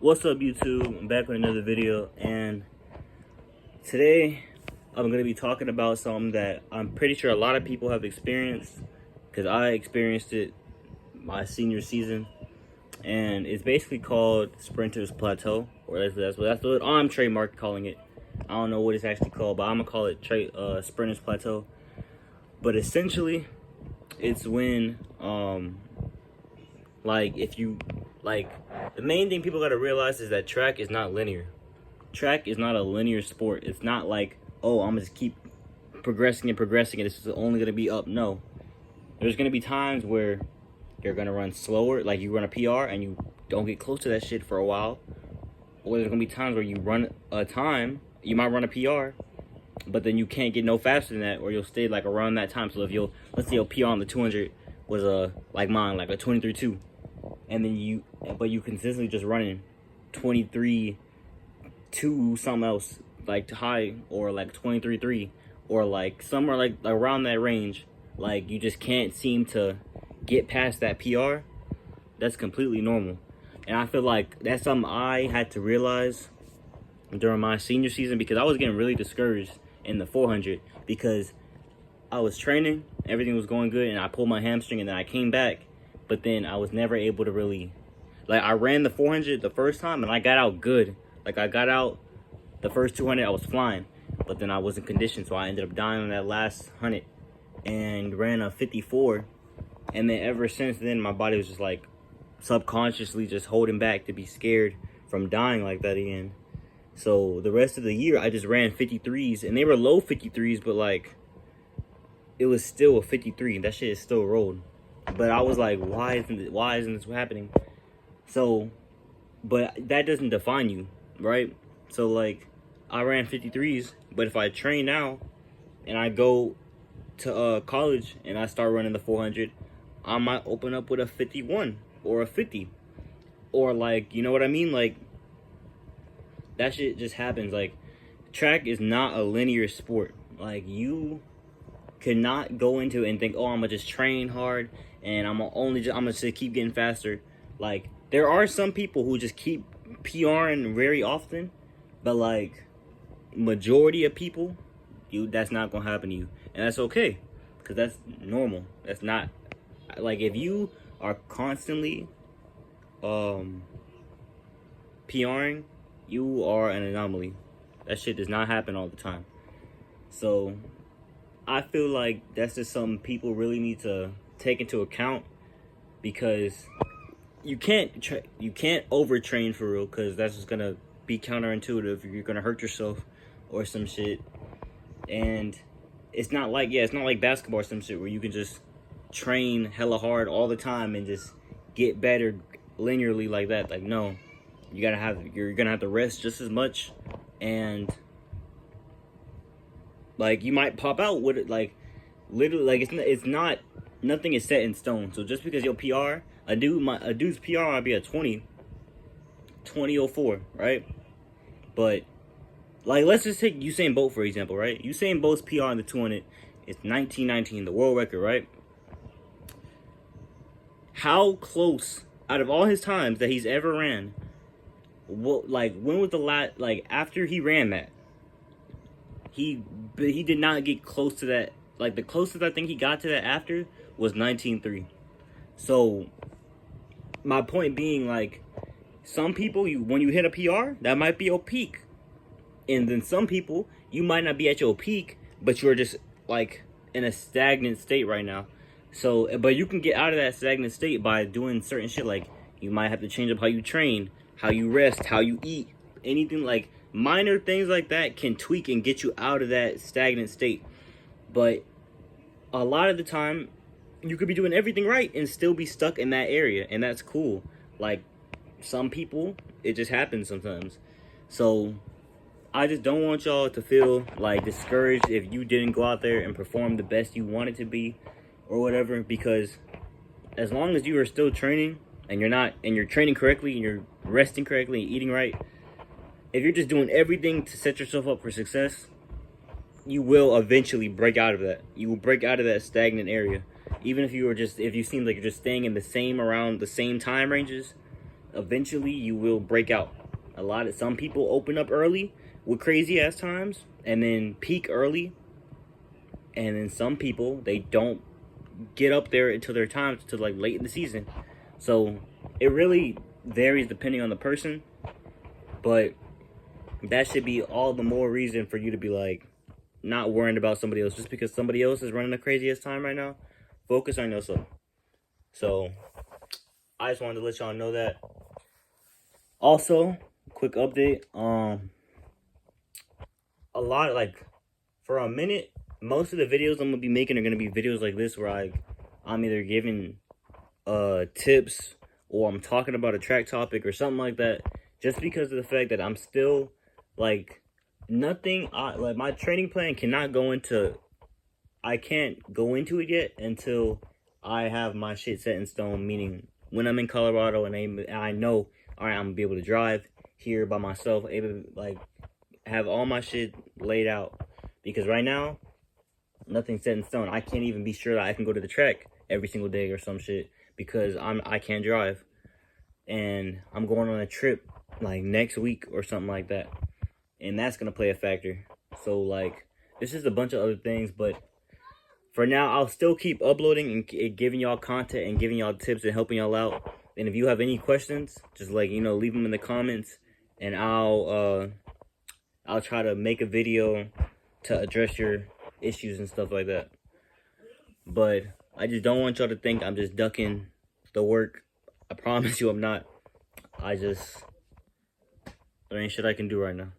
What's up, YouTube? I'm back with another video, and today I'm going to be talking about something that I'm pretty sure a lot of people have experienced, because I experienced it my senior season, and it's basically called Sprinter's Plateau, or that's what I'm trademark calling it. I don't know what it's actually called, but I'm gonna call it Sprinter's Plateau. But essentially, it's when the main thing people got to realize is that track is not linear. Track is not a linear sport. It's not like, oh, I'm gonna just keep progressing and this is only gonna be up. No, there's gonna be times where you're gonna run slower, like you run a PR and you don't get close to that shit for a while, or there's gonna be times where you run a time, you might run a PR, but then you can't get no faster than that, or you'll stay like around that time. So if let's say your PR on the 200 was like mine, like a 23.2, and then you consistently just running 23.2 something else, like high, or like 23.3, or like somewhere like around that range, like you just can't seem to get past that PR. That's completely normal, and I feel like that's something I had to realize during my senior season, because I was getting really discouraged in the 400 because I was training, everything was going good, and I pulled my hamstring, and then I came back, but then I was never able to really, like, I ran the 400 the first time and I got out good. Like, I got out the first 200, I was flying, but then I wasn't conditioned, so I ended up dying on that last 100 and ran a 54. And then ever since then, my body was just like subconsciously just holding back to be scared from dying like that again. So the rest of the year, I just ran 53s, and they were low 53s, but like, it was still a 53. That shit is still rolled. But I was like, why isn't this happening? So, but that doesn't define you, right? So like, I ran 53s, but if I train now and I go to college and I start running the 400, I might open up with a 51 or a 50, or like, you know what I mean? Like, that shit just happens. Like, track is not a linear sport. Like, you cannot go into it and think, oh, I'm gonna just train hard and I'm gonna just keep getting faster. Like, there are some people who just keep PRing very often, but like, majority of people, that's not gonna happen to you, and that's okay, because that's normal. That's not, like, if you are constantly PRing, you are an anomaly. That shit does not happen all the time. So I feel like that's just something people really need to take into account, because you can't overtrain for real, because that's just gonna be counterintuitive. You're gonna hurt yourself or some shit. And it's not like basketball or some shit where you can just train hella hard all the time and just get better linearly like that. Like, no, you're gonna have to rest just as much, and like, you might pop out with it. Like, literally, like, it's not nothing is set in stone. So just because your PR, a dude's PR might be a 20.04, right? But like, let's just take Usain Bolt for example, right? Usain Bolt's PR in the 200 is 19.19, the world record, right? How close, out of all his times that he's ever ran, when was the last, like, after he ran that, he did not get close to that. Like, the closest I think he got to that after was 19.3. So my point being, like, some people, when you hit a PR, that might be your peak. And then some people, you might not be at your peak, but you're just like in a stagnant state right now. So, but you can get out of that stagnant state by doing certain shit. Like, you might have to change up how you train, how you rest, how you eat. Anything, like, minor things like that can tweak and get you out of that stagnant state. But a lot of the time, you could be doing everything right and still be stuck in that area, and that's cool. Like, some people, it just happens sometimes. So I just don't want y'all to feel like discouraged if you didn't go out there and perform the best you wanted to be or whatever, because as long as you are still training and you're training correctly and you're resting correctly and eating right, if you're just doing everything to set yourself up for success, you will eventually break out of that. You will break out of that stagnant area. Even if you seem like you're just staying in around the same time ranges, eventually you will break out. Some people open up early with crazy ass times and then peak early, and then some people, they don't get up there until their time, until like late in the season. So it really varies depending on the person, but that should be all the more reason for you to be like not worrying about somebody else. Just because somebody else is running the craziest time right now, focus on yourself. So I just wanted to let y'all know that. Also, quick update. A lot, like, for a minute, most of the videos I'm gonna be making are gonna be videos like this, where I'm either giving tips or I'm talking about a track topic or something like that. Just because of the fact that I'm still like like my training plan I can't go into it yet until I have my shit set in stone. Meaning when I'm in Colorado and I know, all right, I'm gonna be able to drive here by myself, able to like have all my shit laid out. Because right now, nothing's set in stone. I can't even be sure that I can go to the track every single day or some shit because I can't drive, and I'm going on a trip like next week or something like that, and that's gonna play a factor. So like, this is a bunch of other things, but for now, I'll still keep uploading and giving y'all content and giving y'all tips and helping y'all out. And if you have any questions, just like, leave them in the comments, and I'll try to make a video to address your issues and stuff like that. But I just don't want y'all to think I'm just ducking the work. I promise you I'm not. There ain't shit I can do right now.